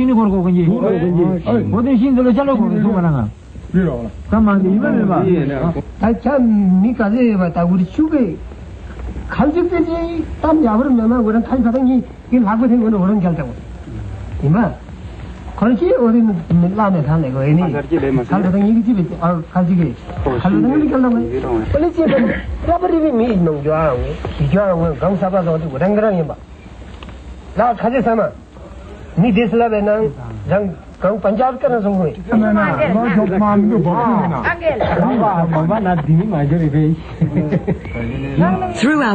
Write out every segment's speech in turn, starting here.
신이 걸고 건지. 모든 신들로 잘라고 그러나. 그래요. 가만 이번에 봐. 참 미까지 왔다 우리 축에 간직되지 땀 야버리면 그런 탈사등이 이 하고 된 거는 그런 결정. 이만 그렇지 어디는 라면 사네 거 애니. 탈사등 이게 집에 가지게. 탈사등을 결정해. 원래 집에 야버리면 미 농조하고 기조하고 강사바도 어디 그랑그랑이 봐. 나 가지 삼아. 니 데슬라베는 장 Throughout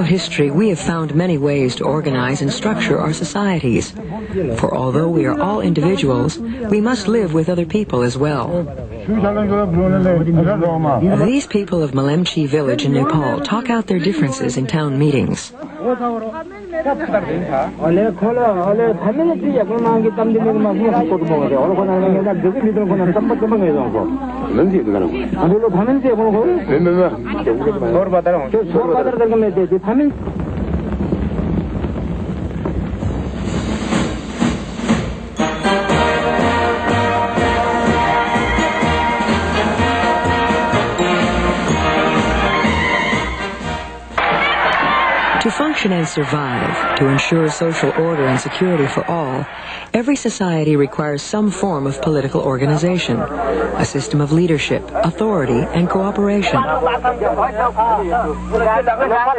history, we have found many ways to organize and structure our societies. For although we are all individuals, we must live with other people as well. These people of Malemchi village in Nepal talk out their differences in town meetings. To function and survive, to ensure social order and security for all, every society requires some form of political organization, a system of leadership, authority, and cooperation.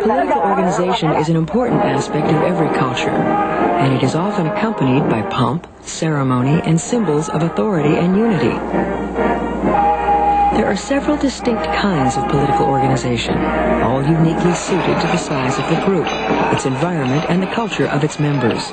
Political organization is an important aspect of every culture, and it is often accompanied by pomp, ceremony, and symbols of authority and unity. There are several distinct kinds of political organization, all uniquely suited to the size of the group, its environment, and the culture of its members.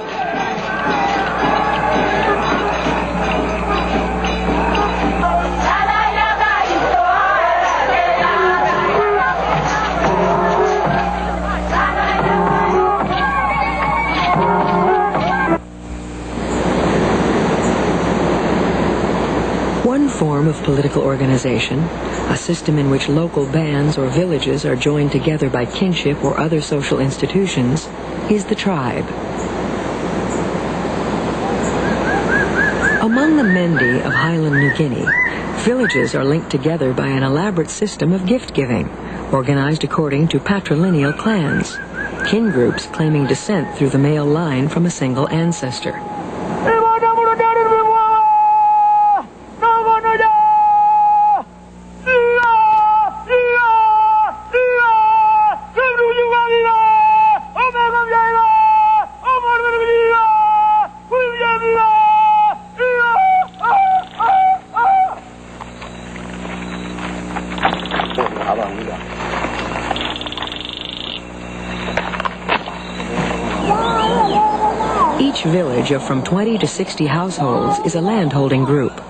One form of political organization, a system in which local bands or villages are joined together by kinship or other social institutions, is the tribe. Among the Mendi of Highland New Guinea, villages are linked together by an elaborate system of gift-giving, organized according to patrilineal clans, kin groups claiming descent through the male line from a single ancestor. Each village of from 20 to 60 households is a landholding group.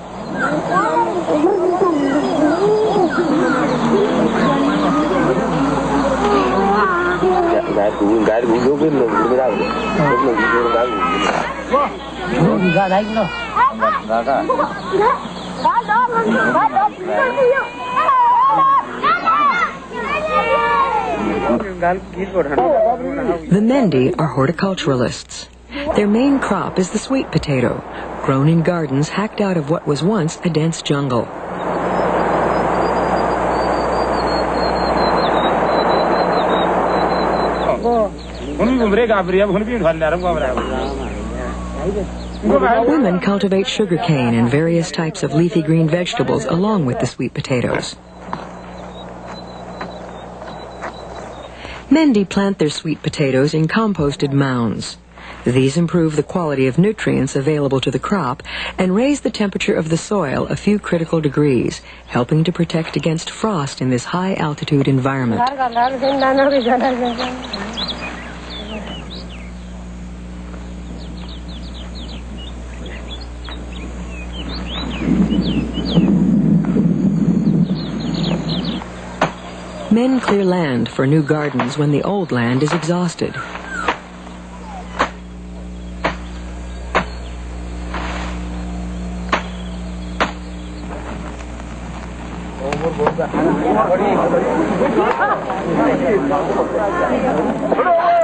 The Mendi are horticulturalists. Their main crop is the sweet potato, grown in gardens hacked out of what was once a dense jungle. Women cultivate sugarcane and various types of leafy green vegetables along with the sweet potatoes. Mendi plant their sweet potatoes in composted mounds. These improve the quality of nutrients available to the crop and raise the temperature of the soil a few critical degrees, helping to protect against frost in this high-altitude environment. Men clear land for new gardens when the old land is exhausted.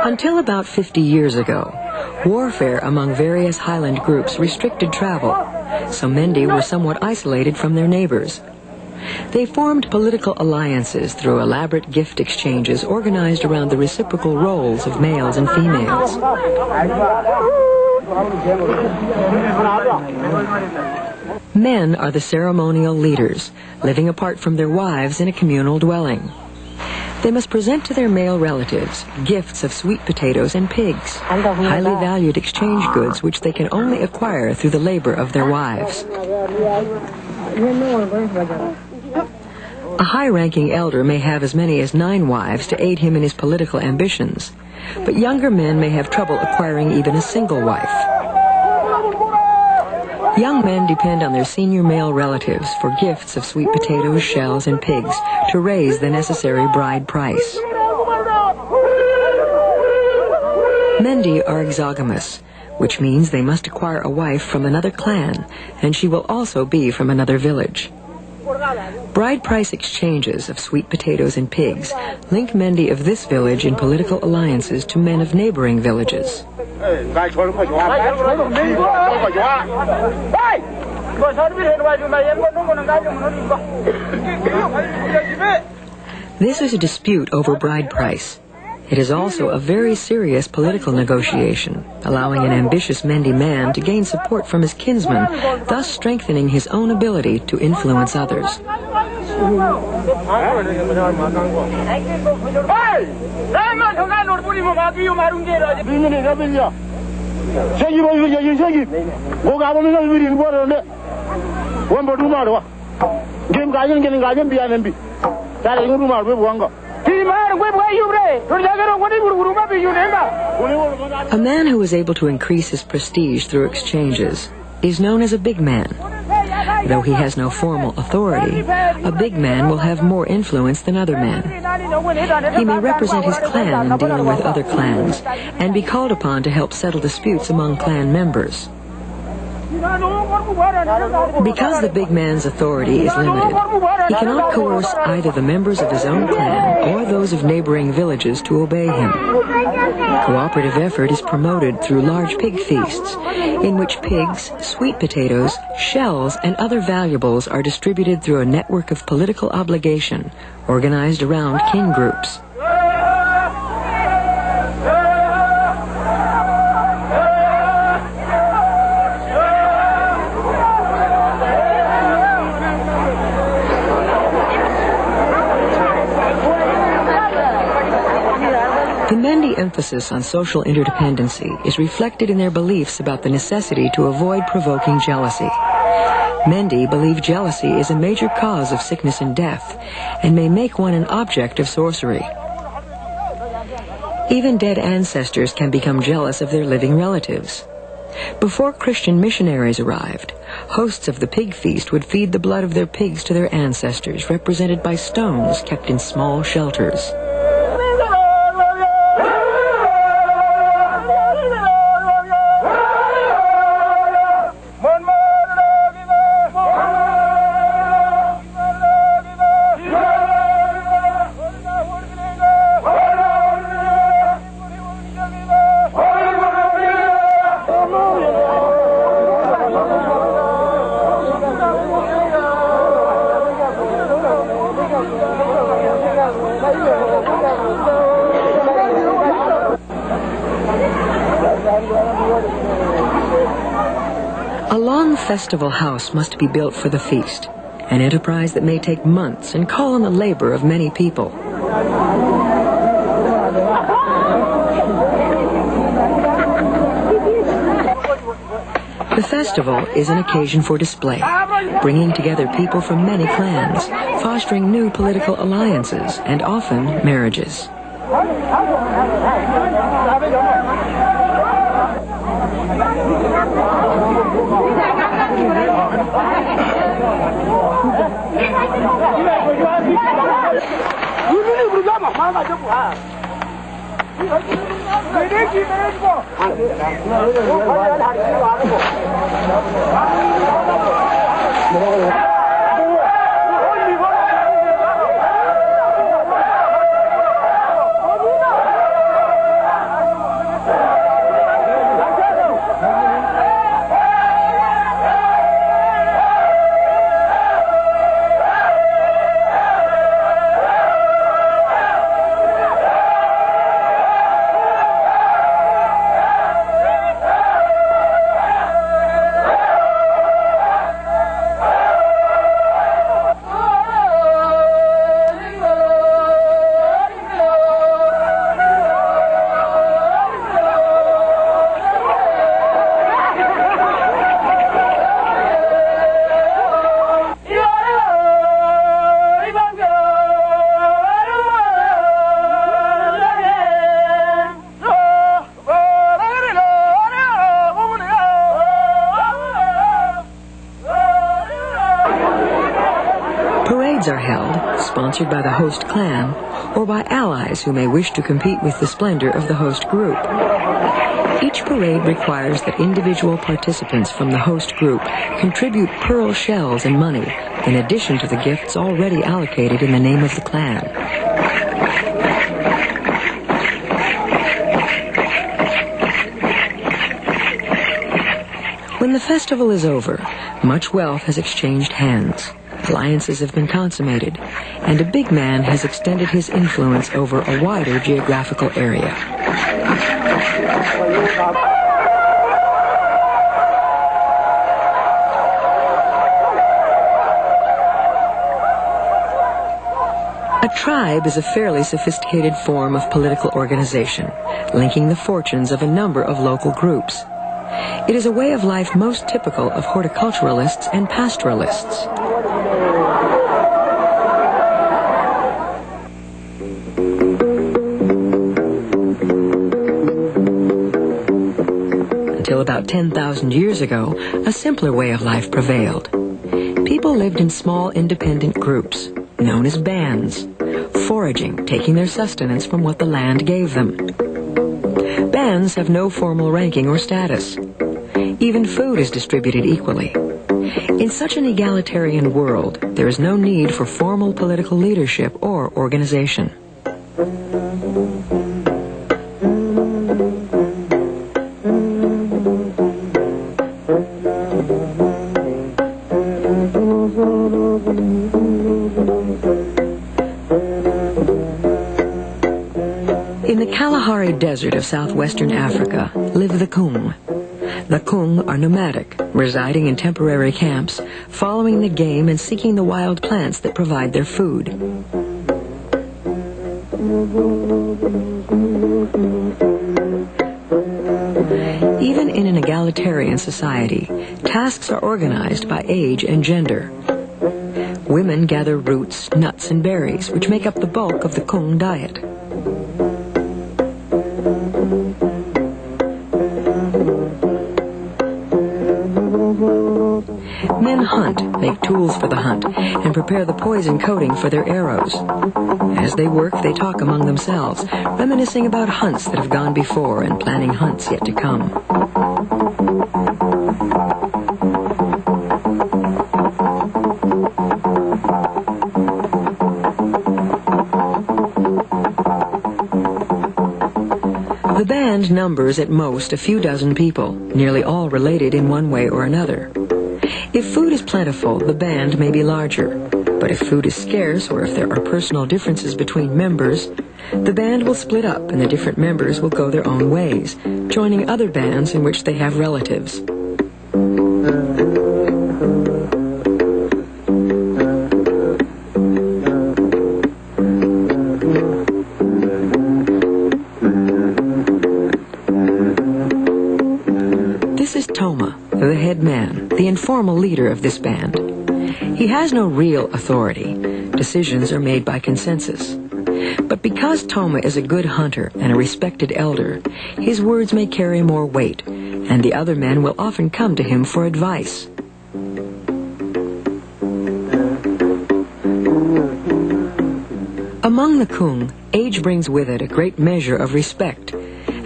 Until about 50 years ago, Warfare among various highland groups restricted travel, so Mendi were somewhat isolated from their neighbors. They formed political alliances through elaborate gift exchanges organized around the reciprocal roles of males and females. Men are the ceremonial leaders, living apart from their wives in a communal dwelling. They must present to their male relatives gifts of sweet potatoes and pigs, highly valued exchange goods which they can only acquire through the labor of their wives. A high-ranking elder may have as many as 9 wives to aid him in his political ambitions, but younger men may have trouble acquiring even a single wife. Young men depend on their senior male relatives for gifts of sweet potatoes, shells, and pigs to raise the necessary bride price. Mendi are exogamous, which means they must acquire a wife from another clan, and she will also be from another village. Bride price exchanges of sweet potatoes and pigs link Mendi of this village in political alliances to men of neighboring villages. This is a dispute over bride price. It is also a very serious political negotiation, allowing an ambitious Mendi man to gain support from his kinsmen, thus strengthening his own ability to influence others. A man who is able to increase his prestige through exchanges is known as a big man. Though he has no formal authority, a big man will have more influence than other men. He may represent his clan in dealing with other clans, and be called upon to help settle disputes among clan members. Because the big man's authority is limited, he cannot coerce either the members of his own clan or those of neighboring villages to obey him. Cooperative effort is promoted through large pig feasts, in which pigs, sweet potatoes, shells, and other valuables are distributed through a network of political obligation organized around kin groups. The Mendi emphasis on social interdependency is reflected in their beliefs about the necessity to avoid provoking jealousy. Mendi believe jealousy is a major cause of sickness and death, and may make one an object of sorcery. Even dead ancestors can become jealous of their living relatives. Before Christian missionaries arrived, hosts of the pig feast would feed the blood of their pigs to their ancestors, represented by stones kept in small shelters. A long festival house must be built for the feast, an enterprise that may take months and call on the labor of many people. The festival is an occasion for display, bringing together people from many clans, fostering new political alliances, and often marriages. parades are held, sponsored by the host clan, or by allies who may wish to compete with the splendor of the host group. Each parade requires that individual participants from the host group contribute pearl shells and money, in addition to the gifts already allocated in the name of the clan. When the festival is over, much wealth has exchanged hands. Alliances have been consummated, and a big man has extended his influence over a wider geographical area. A tribe is a fairly sophisticated form of political organization, linking the fortunes of a number of local groups. It is a way of life most typical of horticulturalists and pastoralists. Until about 10,000 years ago, a simpler way of life prevailed. People lived in small independent groups, known as bands, foraging, taking their sustenance from what the land gave them. Bands have no formal ranking or status. Even food is distributed equally. In such an egalitarian world, there is no need for formal political leadership or organization. In the Kalahari Desert of southwestern Africa live the Kung. The Kung are nomadic, residing in temporary camps, following the game and seeking the wild plants that provide their food. Even in an egalitarian society, tasks are organized by age and gender. Women gather roots, nuts, and berries, which make up the bulk of the Kung diet. Men hunt, make tools for the hunt, and prepare the poison coating for their arrows. As they work, they talk among themselves, reminiscing about hunts that have gone before and planning hunts yet to come. The band numbers at most a few dozen people, nearly all related in one way or another. If food is plentiful, the band may be larger. But if food is scarce, or if there are personal differences between members, the band will split up and the different members will go their own ways, joining other bands in which they have relatives. This is Toma, the head man, the informal leader of this band. He has no real authority. Decisions are made by consensus. But because Toma is a good hunter and a respected elder, his words may carry more weight, and the other men will often come to him for advice. Among the Kung, age brings with it a great measure of respect.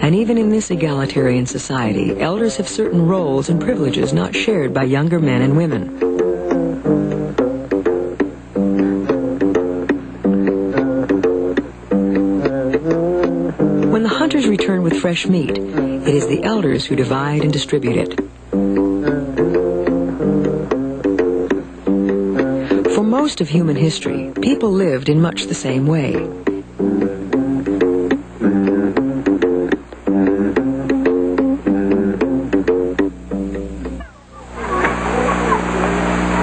And even in this egalitarian society, elders have certain roles and privileges not shared by younger men and women. When the hunters return with fresh meat, it is the elders who divide and distribute it. For most of human history, people lived in much the same way.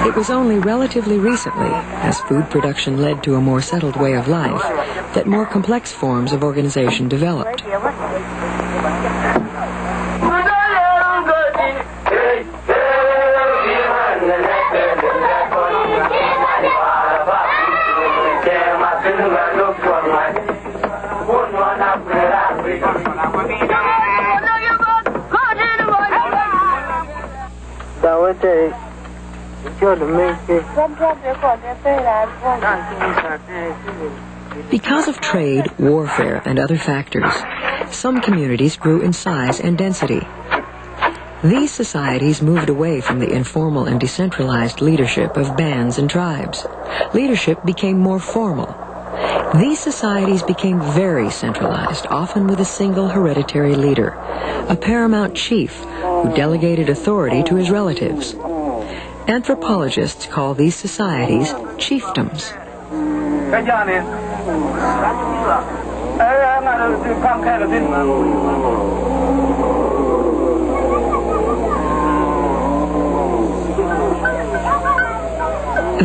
It was only relatively recently, as food production led to a more settled way of life, that more complex forms of organization developed. Because of trade, warfare, and other factors, some communities grew in size and density. These societies moved away from the informal and decentralized leadership of bands and tribes. Leadership became more formal. These societies became very centralized, often with a single hereditary leader, a paramount chief who delegated authority to his relatives. Anthropologists call these societies chiefdoms.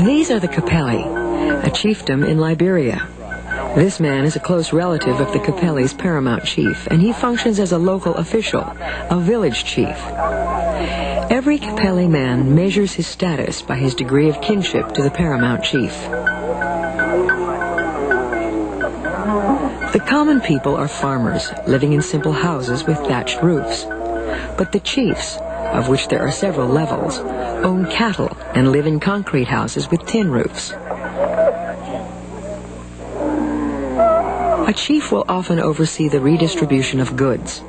These are the Capelli, a chiefdom in Liberia. This man is a close relative of the Capelli's paramount chief, and he functions as a local official, a village chief. Every Capelli man measures his status by his degree of kinship to the paramount chief. The common people are farmers, living in simple houses with thatched roofs. But the chiefs, of which there are several levels, own cattle and live in concrete houses with tin roofs. A chief will often oversee the redistribution of goods.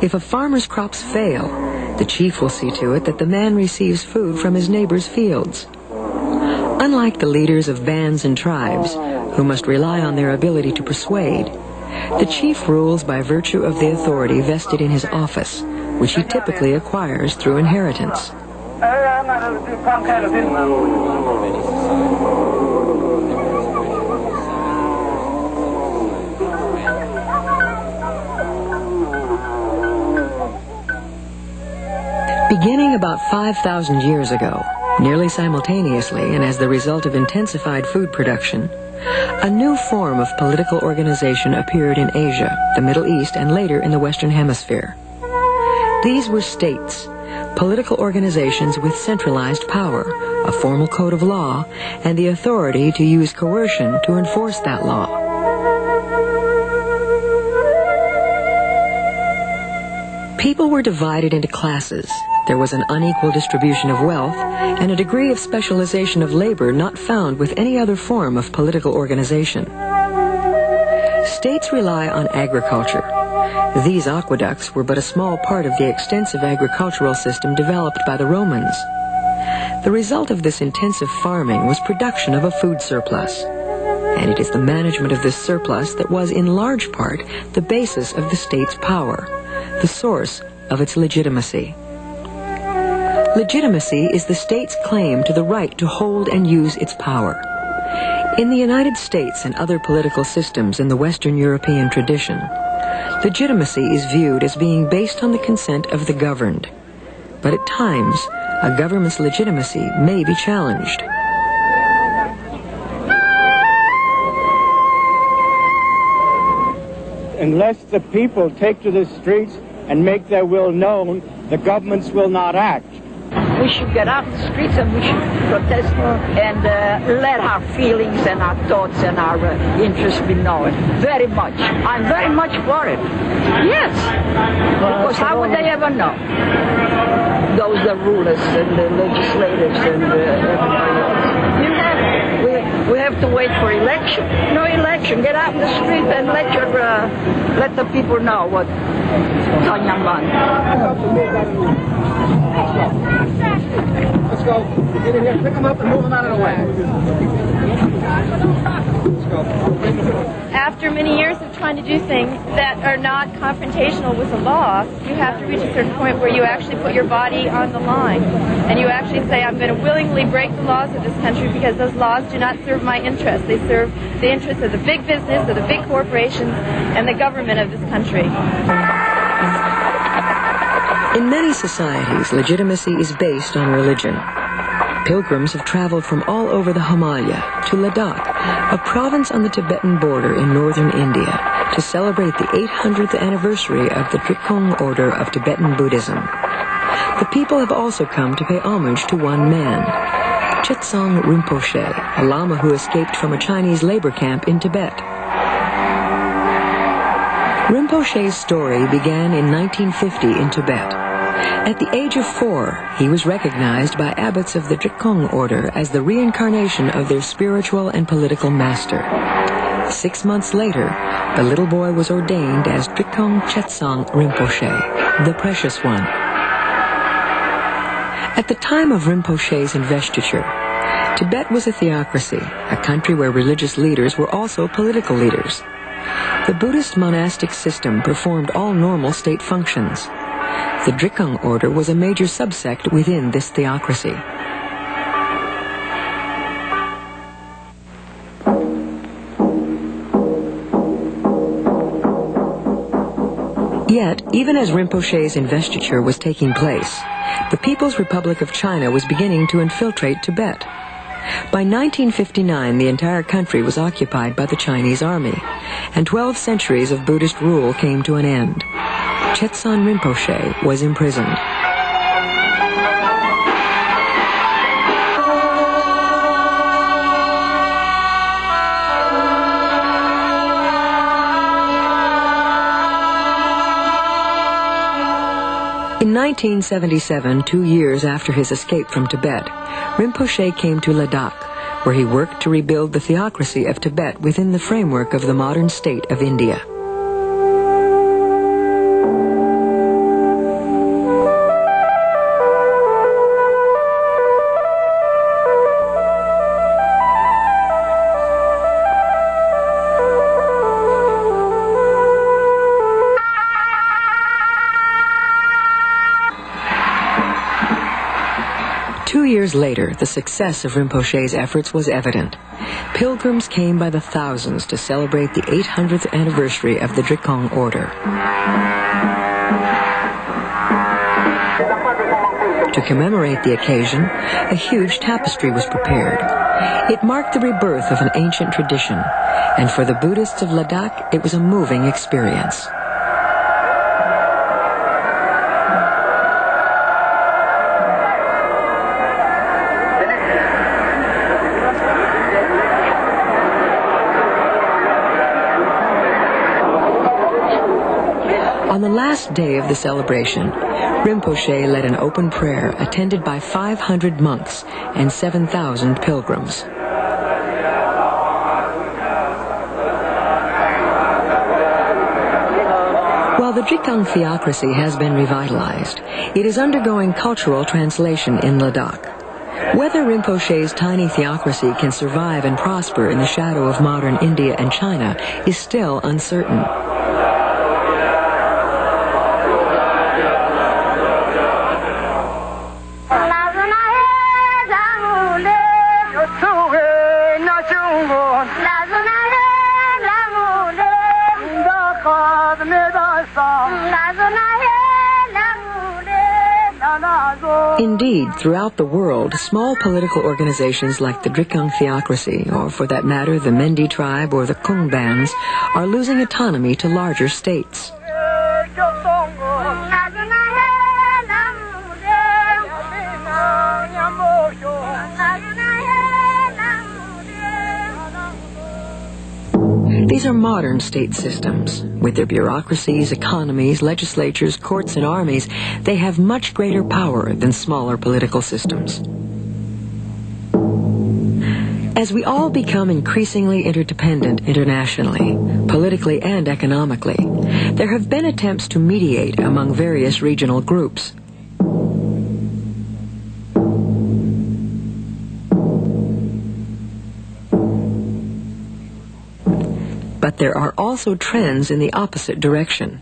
If a farmer's crops fail, the chief will see to it that the man receives food from his neighbor's fields. Unlike the leaders of bands and tribes, who must rely on their ability to persuade, the chief rules by virtue of the authority vested in his office, which he typically acquires through inheritance. Beginning about 5,000 years ago, nearly simultaneously and as the result of intensified food production, a new form of political organization appeared in Asia, the Middle East, and later in the Western Hemisphere. These were states, political organizations with centralized power, a formal code of law, and the authority to use coercion to enforce that law. People were divided into classes. There was an unequal distribution of wealth and a degree of specialization of labor not found with any other form of political organization. States rely on agriculture. These aqueducts were but a small part of the extensive agricultural system developed by the Romans. The result of this intensive farming was production of a food surplus. And it is the management of this surplus that was in large part the basis of the state's power, the source of its legitimacy. Legitimacy is the state's claim to the right to hold and use its power. In the United States and other political systems in the Western European tradition, legitimacy is viewed as being based on the consent of the governed. But at times, a government's legitimacy may be challenged. Unless the people take to the streets and make their will known, the governments will not act. We should get out in the streets and we should protest and let our feelings and our thoughts and our interests be known. Very much. I'm very much for it. Yes. Because how would they ever know? Those the rulers and the legislators and everybody else. We have to wait for election. No election. Get out in the street and let the people know what Tanyaman. Let's go. Get in here, pick them up and move them out of the way. Let's go. After many years of trying to do things that are not confrontational with the law, you have to reach a certain point where you actually put your body on the line. And you actually say, I'm going to willingly break the laws of this country because those laws do not serve my interests. They serve the interests of the big business, of the big corporations, and the government of this country. In many societies, legitimacy is based on religion. Pilgrims have traveled from all over the Himalaya to Ladakh, a province on the Tibetan border in northern India, to celebrate the 800th anniversary of the Drikung order of Tibetan Buddhism. The people have also come to pay homage to one man, Chetsong Rinpoche, a lama who escaped from a Chinese labor camp in Tibet. Rinpoche's story began in 1950 in Tibet. At the age of 4, he was recognized by abbots of the Drikung order as the reincarnation of their spiritual and political master. 6 months later, the little boy was ordained as Drikung Chetsang Rinpoche, the Precious One. At the time of Rinpoche's investiture, Tibet was a theocracy, a country where religious leaders were also political leaders. The Buddhist monastic system performed all normal state functions. The Drikung order was a major subsect within this theocracy. Yet, even as Rinpoche's investiture was taking place, the People's Republic of China was beginning to infiltrate Tibet. By 1959, the entire country was occupied by the Chinese army, and 12 centuries of Buddhist rule came to an end. Chetsang Rinpoche was imprisoned. In 1977, 2 years after his escape from Tibet, Rinpoche came to Ladakh, where he worked to rebuild the theocracy of Tibet within the framework of the modern state of India. Later, the success of Rinpoche's efforts was evident. Pilgrims came by the thousands to celebrate the 800th anniversary of the Drikung order. To commemorate the occasion, a huge tapestry was prepared. It marked the rebirth of an ancient tradition, and for the Buddhists of Ladakh, it was a moving experience. On the last day of the celebration, Rinpoche led an open prayer attended by 500 monks and 7,000 pilgrims. While the Drikung theocracy has been revitalized, it is undergoing cultural translation in Ladakh. Whether Rinpoche's tiny theocracy can survive and prosper in the shadow of modern India and China is still uncertain. Indeed, throughout the world, small political organizations like the Drikung theocracy, or for that matter, the Mendi tribe or the Kung bands, are losing autonomy to larger states. These are modern state systems. With their bureaucracies, economies, legislatures, courts, and armies, they have much greater power than smaller political systems. As we all become increasingly interdependent internationally, politically and economically, there have been attempts to mediate among various regional groups. But there are also trends in the opposite direction.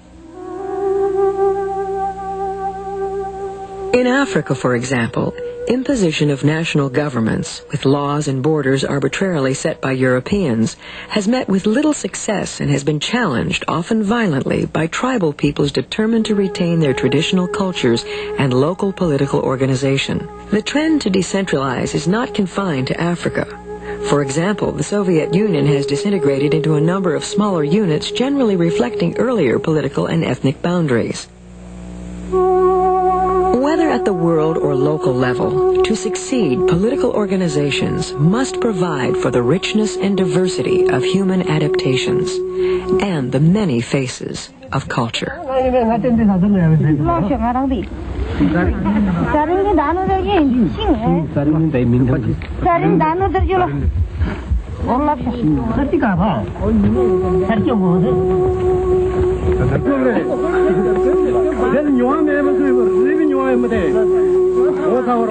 In Africa, for example, imposition of national governments, with laws and borders arbitrarily set by Europeans, has met with little success and has been challenged, often violently, by tribal peoples determined to retain their traditional cultures and local political organization. The trend to decentralize is not confined to Africa. For example, the Soviet Union has disintegrated into a number of smaller units, generally reflecting earlier political and ethnic boundaries. Whether at the world or local level, to succeed, political organizations must provide for the richness and diversity of human adaptations and the many faces of culture. Saring dano dergi sing. Saring dai min dang. Saring dano dergi lo. Allah Sati ka ba? Sarki mo de. Then you want me to live in your mother. What our